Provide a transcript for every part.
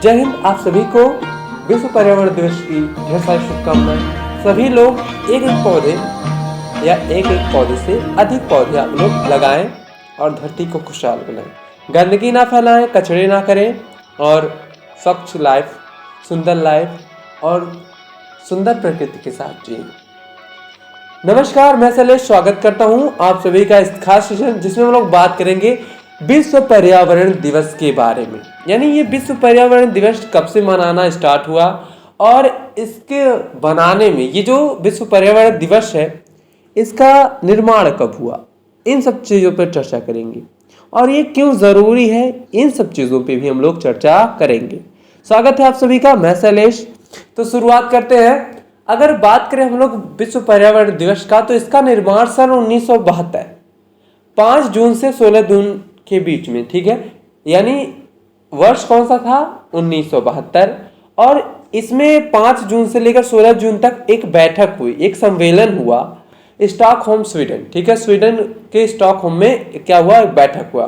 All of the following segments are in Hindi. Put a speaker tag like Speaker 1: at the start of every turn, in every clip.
Speaker 1: जय हिंद। आप सभी को विश्व पर्यावरण दिवस की ढेर सारी शुभकामनाएं। सभी लोग एक एक पौधे या एक एक पौधे से अधिक पौधे आप लोग लगाएं और धरती को खुशहाल बनाएं। गंदगी ना फैलाएं, कचरे ना करें और स्वच्छ लाइफ, सुंदर लाइफ और सुंदर प्रकृति के साथ जिए। नमस्कार, मैं शैलेश स्वागत करता हूं आप सभी का इस खास सेशन जिसमें हम लोग बात करेंगे विश्व पर्यावरण दिवस के बारे में। यानी ये विश्व पर्यावरण दिवस कब से मनाना स्टार्ट हुआ और इसके बनाने में ये जो विश्व पर्यावरण दिवस है इसका निर्माण कब हुआ, इन सब चीज़ों पर चर्चा करेंगे और ये क्यों ज़रूरी है, इन सब चीज़ों पे भी हम लोग चर्चा करेंगे। स्वागत है आप सभी का, मैं शैलेश। तो शुरुआत करते हैं। अगर बात करें हम लोग विश्व पर्यावरण दिवस का, तो इसका निर्माण सन 1972 5 जून से 16 जून के बीच में, ठीक है। यानी वर्ष कौन सा था? 1972। और इसमें 5 जून से लेकर 16 जून तक एक बैठक हुई, एक सम्मेलन हुआ स्टॉकहोम, स्वीडन, ठीक है। स्वीडन के स्टॉकहोम में क्या हुआ? एक बैठक हुआ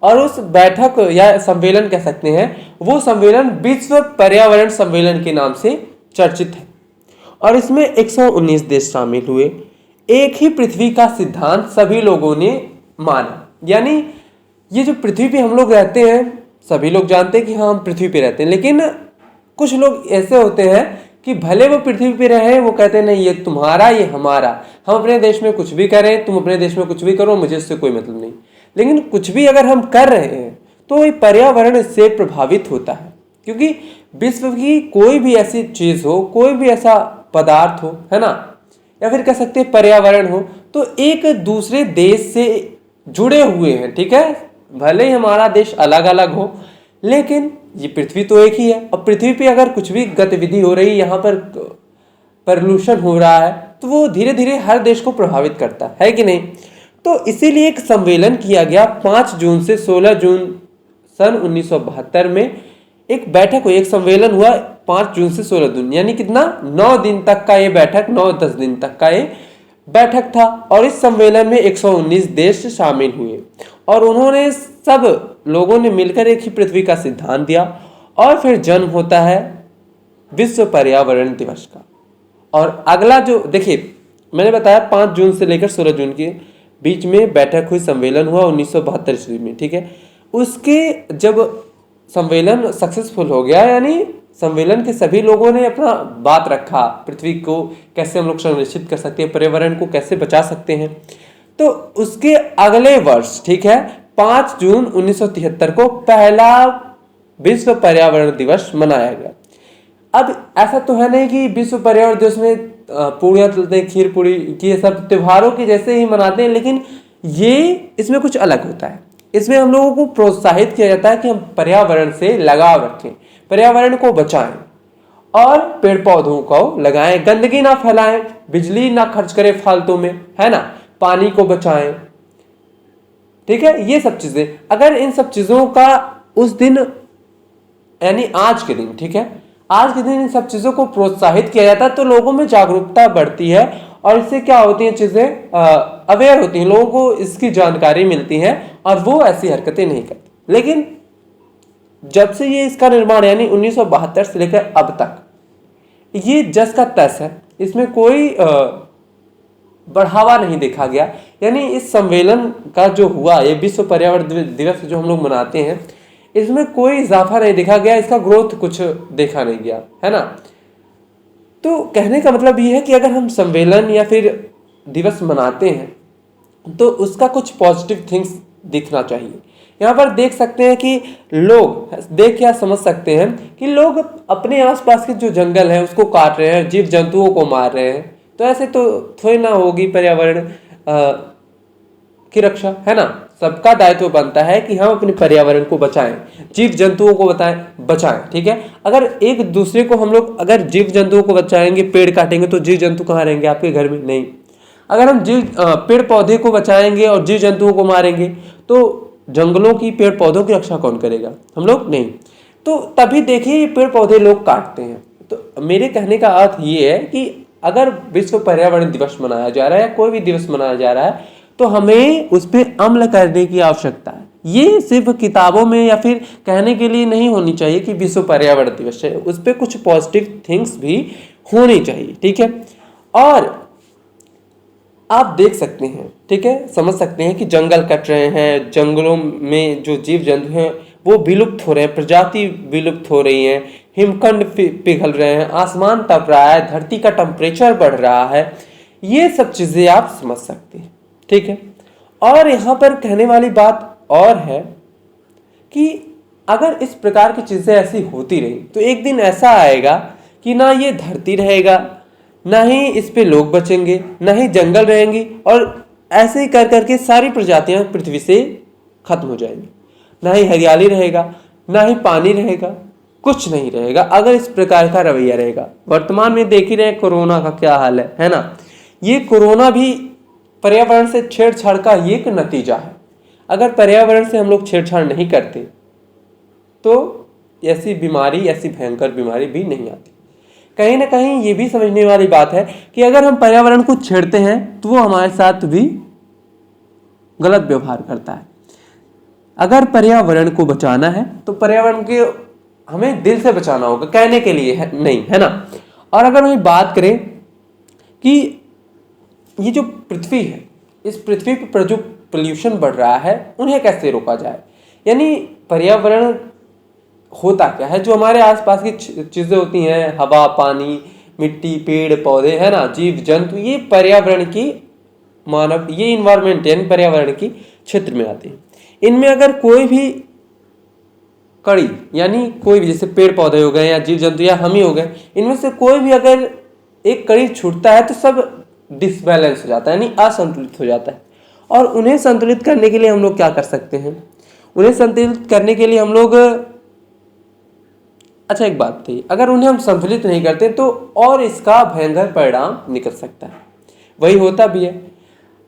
Speaker 1: और उस बैठक या सम्मेलन कह सकते हैं, वो सम्मेलन विश्व पर्यावरण सम्मेलन के नाम से चर्चित है और इसमें 119 देश शामिल हुए। एक ही पृथ्वी का सिद्धांत सभी लोगों ने माना। यानी ये जो पृथ्वी पे हम लोग रहते हैं, सभी लोग जानते हैं कि हाँ हम पृथ्वी पे रहते हैं, लेकिन कुछ लोग ऐसे होते हैं कि भले वो पृथ्वी पे रहे, वो कहते हैं नहीं ये तुम्हारा, ये हमारा, हम अपने देश में कुछ भी करें, तुम अपने देश में कुछ भी करो, मुझे इससे कोई मतलब नहीं। लेकिन कुछ भी अगर हम कर रहे हैं तो ये पर्यावरण इससे प्रभावित होता है, क्योंकि विश्व की कोई भी ऐसी चीज हो, कोई भी ऐसा पदार्थ हो, है ना, या फिर कह सकते हैं पर्यावरण हो, तो एक दूसरे देश से जुड़े हुए हैं, ठीक है। भले ही हमारा देश अलग अलग हो, लेकिन ये पृथ्वी तो एक ही है। अब पृथ्वी पे अगर कुछ भी गतिविधि हो रही है, यहाँ पर प्रदूषण हो रहा है, तो वो धीरे धीरे हर देश को प्रभावित करता है कि नहीं। तो इसीलिए एक सम्मेलन किया गया 5 जून से 16 जून सन 1972 में एक बैठक हुई, एक सम्मेलन हुआ 5 जून से 16 जून, यानी कितना? 9 दिन तक का ये बैठक, 9-10 दिन तक का ये बैठक था। और इस सम्मेलन में 119 देश शामिल हुए और उन्होंने सब लोगों ने मिलकर एक ही पृथ्वी का सिद्धांत दिया और फिर जन्म होता है विश्व पर्यावरण दिवस का। और अगला जो देखिए, मैंने बताया 5 जून से लेकर 16 जून के बीच में बैठक हुई, सम्मेलन हुआ 1972 ईस्वी में, ठीक है। उसके जब सम्मेलन सक्सेसफुल हो गया, यानी सम्मेलन के सभी लोगों ने अपना बात रखा, पृथ्वी को कैसे हम लोग संरक्षित कर सकते हैं, पर्यावरण को कैसे बचा सकते हैं, तो उसके अगले वर्ष, ठीक है, 5 जून 1973 को पहला विश्व पर्यावरण दिवस मनाया गया। अब ऐसा तो है नहीं कि विश्व पर्यावरण दिवस में पूड़ियाँ तलते, खीर पूड़ी की, ये सब त्योहारों के जैसे ही मनाते हैं, लेकिन ये इसमें कुछ अलग होता है। इसमें हम लोगों को प्रोत्साहित किया जाता है कि हम पर्यावरण से लगाव रखें, पर्यावरण को बचाएं और पेड़ पौधों को लगाएं, गंदगी ना फैलाएं, बिजली ना खर्च करें फालतू में, है ना, पानी को बचाएं, ठीक है। ये सब चीजें, अगर इन सब चीजों का उस दिन, यानी आज के दिन, ठीक है, आज के दिन इन सब चीजों को प्रोत्साहित किया जाता है, तो लोगों में जागरूकता बढ़ती है और इससे क्या होती हैं चीजें, अवेयर होती हैं, लोगों को इसकी जानकारी मिलती है और वो ऐसी हरकतें नहीं करते। लेकिन जब से ये इसका निर्माण, यानी 1972 से लेकर अब तक, ये जस का तस है, इसमें कोई बढ़ावा नहीं देखा गया। यानी इस सम्मेलन का जो हुआ, ये विश्व पर्यावरण दिवस जो हम लोग मनाते हैं, इसमें कोई इजाफा नहीं देखा गया, इसका ग्रोथ कुछ देखा नहीं गया, है ना। तो कहने का मतलब ये है कि अगर हम सम्मेलन या फिर दिवस मनाते हैं तो उसका कुछ पॉजिटिव थिंग्स दिखना चाहिए। यहाँ पर देख सकते हैं कि लोग देख क्या समझ सकते हैं कि लोग अपने आसपास के जो जंगल है उसको काट रहे हैं, जीव जंतुओं को मार रहे हैं, तो ऐसे तो थोड़ी ना होगी पर्यावरण की रक्षा, है ना। सबका दायित्व बनता है कि हम अपने पर्यावरण को बचाएं, जीव जंतुओं को बचाएं, ठीक है। अगर एक दूसरे को हम लोग, अगर जीव जंतुओं को बचाएंगे, पेड़ काटेंगे, तो जीव जंतु कहाँ रहेंगे? आपके घर में नहीं। अगर हम पेड़ पौधे को बचाएंगे और जीव जंतुओं को मारेंगे, तो जंगलों की, पेड़ पौधों की रक्षा कौन करेगा? हम लोग नहीं। तो तभी देखिए ये पेड़ पौधे लोग काटते हैं। तो मेरे कहने का अर्थ ये है कि अगर विश्व पर्यावरण दिवस मनाया जा रहा है, कोई भी दिवस मनाया जा रहा है, तो हमें उस पर अमल करने की आवश्यकता है। ये सिर्फ किताबों में या फिर कहने के लिए नहीं होनी चाहिए कि विश्व पर्यावरण दिवस है, उस पर कुछ पॉजिटिव थिंग्स भी होनी चाहिए, ठीक है। और आप देख सकते हैं, ठीक है, समझ सकते हैं कि जंगल कट रहे हैं, जंगलों में जो जीव जंतु हैं वो विलुप्त हो रहे हैं, प्रजाति विलुप्त हो रही हैं, हिमखंड पिघल रहे हैं, आसमान तप रहा है, धरती का टेम्परेचर बढ़ रहा है, ये सब चीज़ें आप समझ सकते हैं, ठीक है। और यहाँ पर कहने वाली बात और है कि अगर इस प्रकार की चीज़ें ऐसी होती रही तो एक दिन ऐसा आएगा कि ना ये धरती रहेगा, ना ही इस पे लोग बचेंगे, ना ही जंगल रहेंगी, और ऐसे ही कर करके सारी प्रजातियां पृथ्वी से खत्म हो जाएंगी। ना ही हरियाली रहेगा, ना ही पानी रहेगा, कुछ नहीं रहेगा अगर इस प्रकार का रवैया रहेगा। वर्तमान में देख ही रहे कोरोना का क्या हाल है ना। ये कोरोना भी पर्यावरण से छेड़छाड़ का एक नतीजा है। अगर पर्यावरण से हम लोग छेड़छाड़ नहीं करते तो ऐसी बीमारी, ऐसी भयंकर बीमारी भी नहीं आती। कहीं ना कहीं ये भी समझने वाली बात है कि अगर हम पर्यावरण को छेड़ते हैं तो वो हमारे साथ भी गलत व्यवहार करता है। अगर पर्यावरण को बचाना है तो पर्यावरण के हमें दिल से बचाना होगा, कहने के लिए है नहीं, है ना। और अगर हम बात करें कि ये जो पृथ्वी है, इस पृथ्वी पर जो पोल्यूशन बढ़ रहा है उन्हें कैसे रोका जाए, यानी पर्यावरण होता क्या है, जो हमारे आसपास की चीज़ें होती हैं, हवा, पानी, मिट्टी, पेड़ पौधे, है ना, जीव जंतु, ये पर्यावरण की मानव, ये इन्वायरमेंट यानी पर्यावरण की क्षेत्र में आते हैं। इनमें अगर कोई भी कड़ी, यानी कोई भी, जैसे पेड़ पौधे हो गए या जीव जंतु या हम ही हो गए, इनमें से कोई भी अगर एक कड़ी छूटता है तो सब डिसबैलेंस हो जाता है, यानी असंतुलित हो जाता है। और उन्हें संतुलित करने के लिए हम लोग क्या कर सकते हैं, उन्हें संतुलित करने के लिए हम लोग, अच्छा एक बात थी, अगर उन्हें हम संतुलित नहीं करते तो और इसका भयंकर परिणाम निकल सकता है, वही होता भी है।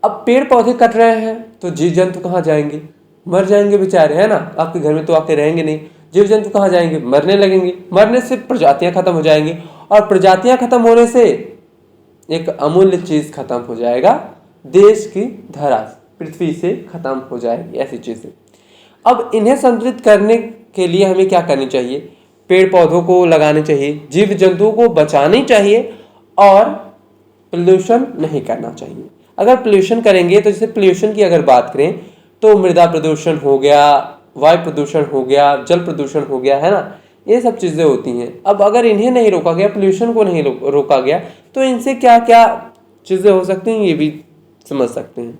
Speaker 1: अब पेड़ पौधे कट रहे हैं तो जीव जंतु कहाँ जाएंगे, मर जाएंगे बेचारे, है ना। आपके घर में तो आके रहेंगे नहीं, जीव जंतु कहाँ जाएंगे, मरने लगेंगे, मरने से प्रजातियां खत्म हो जाएंगी, और प्रजातियां खत्म होने से एक अमूल्य चीज खत्म हो जाएगा, देश की धरा पृथ्वी से खत्म हो जाएगी, ऐसी चीजें। अब इन्हें संतुलित करने के लिए हमें क्या करनी चाहिए, पेड़ पौधों को लगाने चाहिए, जीव जंतुओं को बचानी चाहिए, और पोल्यूशन नहीं करना चाहिए। अगर पोल्यूशन करेंगे तो जैसे पोल्यूशन की अगर बात करें तो मृदा प्रदूषण हो गया, वायु प्रदूषण हो गया, जल प्रदूषण हो गया, है ना, ये सब चीज़ें होती हैं। अब अगर इन्हें नहीं रोका गया, पोल्यूशन को नहीं रोका गया, तो इनसे क्या क्या चीज़ें हो सकती हैं ये भी समझ सकते हैं।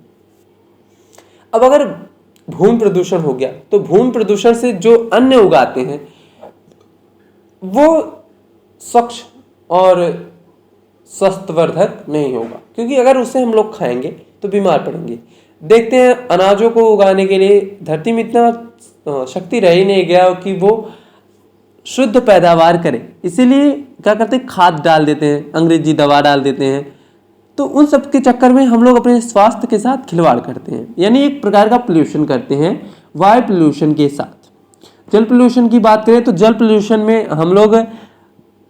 Speaker 1: अब अगर भूमि प्रदूषण हो गया तो भूमि प्रदूषण से जो अन्न उगाते हैं वो स्वच्छ और स्वस्थवर्धक नहीं होगा, क्योंकि अगर उसे हम लोग खाएंगे तो बीमार पड़ेंगे। देखते हैं अनाजों को उगाने के लिए धरती में इतना शक्ति रह ही नहीं गया कि वो शुद्ध पैदावार करे, इसीलिए क्या करते हैं, खाद डाल देते हैं, अंग्रेजी दवा डाल देते हैं। तो उन सब के चक्कर में हम लोग अपने स्वास्थ्य के साथ खिलवाड़ करते हैं, यानी एक प्रकार का पोल्यूशन करते हैं वायु पोल्यूशन के साथ। जल पोल्यूशन की बात करें तो जल पोल्यूशन में हम लोग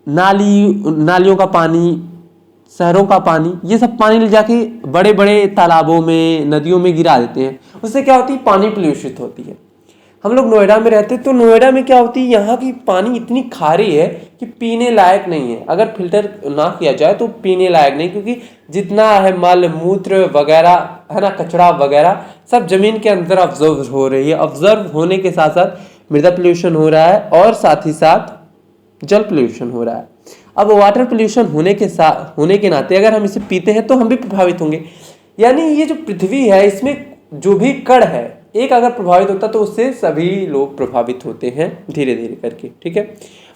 Speaker 1: नालियों का पानी, शहरों का पानी, ये सब पानी ले जाके बड़े बड़े तालाबों में, नदियों में गिरा देते हैं। उससे क्या होती है, पानी प्रदूषित होती है। हम लोग नोएडा में रहते हैं तो नोएडा में क्या होती है, यहाँ की पानी इतनी खारी है कि पीने लायक नहीं है। अगर फिल्टर ना किया जाए तो पीने लायक नहीं, क्योंकि जितना है मल मूत्र वगैरह, है ना, कचरा वगैरह सब जमीन के अंदर ऑब्जर्व हो रही है। ऑब्जर्व होने के साथ साथ मृदा पोल्यूशन हो रहा है और साथ ही साथ जल पोल्यूशन हो रहा है। अब वाटर पोल्यूशन होने के नाते अगर हम इसे पीते हैं तो हम भी प्रभावित होंगे। यानी ये जो पृथ्वी है इसमें जो भी कण है, एक अगर प्रभावित होता तो उससे सभी लोग प्रभावित होते हैं धीरे धीरे करके, ठीक है।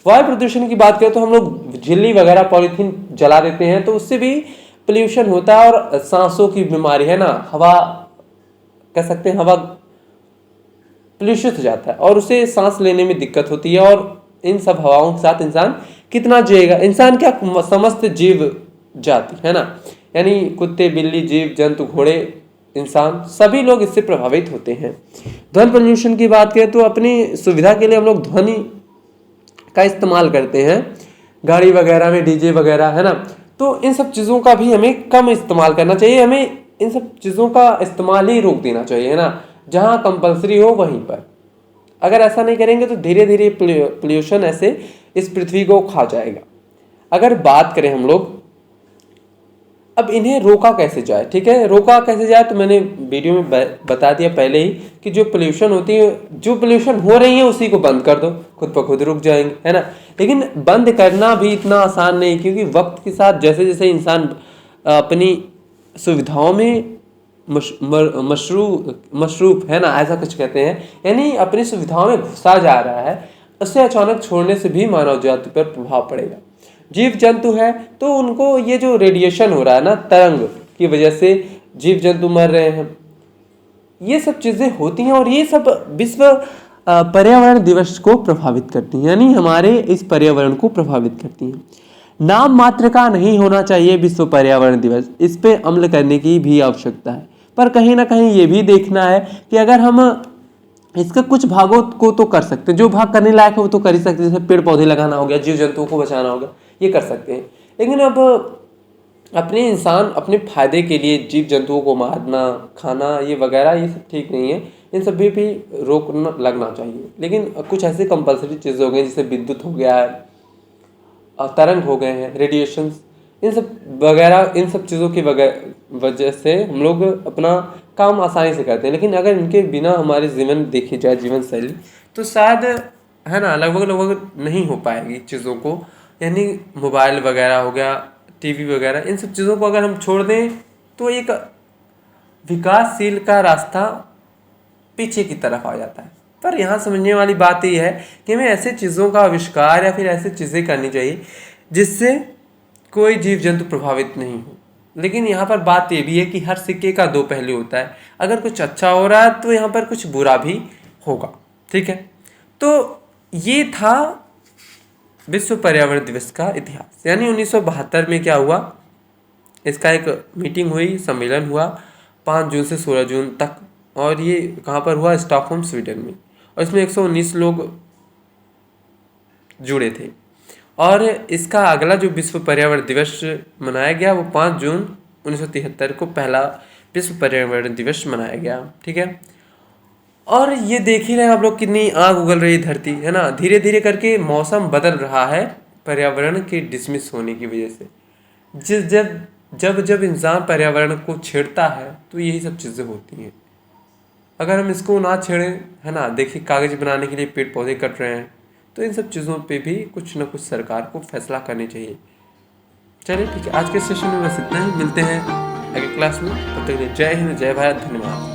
Speaker 1: वायु प्रदूषण की बात करें तो हम लोग झिल्ली वगैरह पॉलीथीन जला देते हैं तो उससे भी पोल्यूशन होता है, और सांसों की बीमारी, है ना, हवा कह सकते हैं, हवा पोल्यूशित हो जाता है और उसे सांस लेने में दिक्कत होती है। और इन सब हवाओं के साथ इंसान कितना जिएगा, इंसान क्या समस्त जीव जाति, है ना, यानी कुत्ते, बिल्ली, जीव जंतु, घोड़े, इंसान, सभी लोग इससे प्रभावित होते हैं। ध्वनि पोल्यूशन की बात करें तो अपनी सुविधा के लिए हम लोग ध्वनि का इस्तेमाल करते हैं, गाड़ी वगैरह में डीजे वगैरह, है ना। तो इन सब चीज़ों का भी हमें कम इस्तेमाल करना चाहिए, हमें इन सब चीज़ों का इस्तेमाल ही रोक देना चाहिए, है ना। जहाँ कंपलसरी हो वहीं पर। अगर ऐसा नहीं करेंगे तो धीरे धीरे पोल्यूशन ऐसे इस पृथ्वी को खा जाएगा। अगर बात करें हम लोग, अब इन्हें रोका कैसे जाए, ठीक है, रोका कैसे जाए, तो मैंने वीडियो में बता दिया पहले ही कि जो पोल्यूशन होती है, जो पोल्यूशन हो रही है उसी को बंद कर दो, खुद ब खुद रुक जाएंगे, है ना। लेकिन बंद करना भी इतना आसान नहीं, क्योंकि वक्त के साथ जैसे जैसे इंसान अपनी सुविधाओं में मशरूफ है ना, ऐसा कुछ कहते हैं, यानी अपनी सुविधाओं में घुसा जा रहा है, उससे अचानक छोड़ने से भी मानव जाति पर प्रभाव पड़ेगा। जीव जंतु है तो उनको ये जो रेडिएशन हो रहा है ना, तरंग की वजह से जीव जंतु मर रहे हैं, ये सब चीजें होती हैं और ये सब विश्व पर्यावरण दिवस को प्रभावित करती हैं, यानी हमारे इस पर्यावरण को प्रभावित करती हैं। नाम मात्र का नहीं होना चाहिए विश्व पर्यावरण दिवस, इस पे अमल करने की भी आवश्यकता है। पर कहीं ना कहीं ये भी देखना है कि अगर हम इसका कुछ भागों को तो कर सकते हैं, जो भाग करने लायक है वो तो कर ही सकते हैं, जैसे पेड़ पौधे लगाना हो गया, जीव जंतुओं को बचाना हो गया, ये कर सकते हैं। लेकिन अब अपने इंसान अपने फायदे के लिए जीव जंतुओं को मारना, खाना, ये वगैरह, ये सब ठीक नहीं है, इन सब भी रोक लगना चाहिए। लेकिन कुछ ऐसे कंपलसरी चीज़ें हो गई, जैसे विद्युत हो गया है, तरंग हो गए हैं, रेडिएशंस, इन सब वगैरह, इन सब चीज़ों की वजह से हम लोग अपना काम आसानी से करते हैं। लेकिन अगर इनके बिना हमारे जीवन देखी जाए, जीवन शैली, तो शायद, है ना, लगभग नहीं हो पाएगी चीज़ों को। यानी मोबाइल वगैरह हो गया, टीवी वगैरह, इन सब चीज़ों को अगर हम छोड़ दें तो एक विकासशील का रास्ता पीछे की तरफ आ जाता है। पर यहाँ समझने वाली बात यह है कि हमें ऐसे चीज़ों का आविष्कार या फिर ऐसी चीज़ें करनी चाहिए जिससे कोई जीव जंतु प्रभावित नहीं हो। लेकिन यहाँ पर बात ये भी है कि हर सिक्के का दो पहलू होता है, अगर कुछ अच्छा हो रहा है तो यहाँ पर कुछ बुरा भी होगा, ठीक है। तो ये था विश्व पर्यावरण दिवस का इतिहास। यानी 1972 में क्या हुआ, इसका एक मीटिंग हुई, सम्मेलन हुआ 5 जून से 16 जून तक, और ये कहाँ पर हुआ, स्टॉकहोम, स्वीडन में, और इसमें 119 लोग जुड़े थे। और इसका अगला जो विश्व पर्यावरण दिवस मनाया गया वो 5 जून 1973 को पहला विश्व पर्यावरण दिवस मनाया गया, ठीक है। और ये देख ही रहे हैं आप लोग, कितनी आग उगल रही है धरती, है ना, धीरे धीरे करके मौसम बदल रहा है पर्यावरण के डिसमिस होने की वजह से। जब इंसान पर्यावरण को छेड़ता है तो यही सब चीज़ें होती हैं। अगर हम इसको ना छेड़ें, है ना, देखिए कागज़ बनाने के लिए पेड़ पौधे कट रहे हैं, तो इन सब चीज़ों पे भी कुछ ना कुछ सरकार को फैसला करनी चाहिए। चलिए ठीक है, आज के सेशन में बस इतना ही, मिलते हैं अगले क्लास में। तब तक के लिए जय हिंद, जय भारत, धन्यवाद।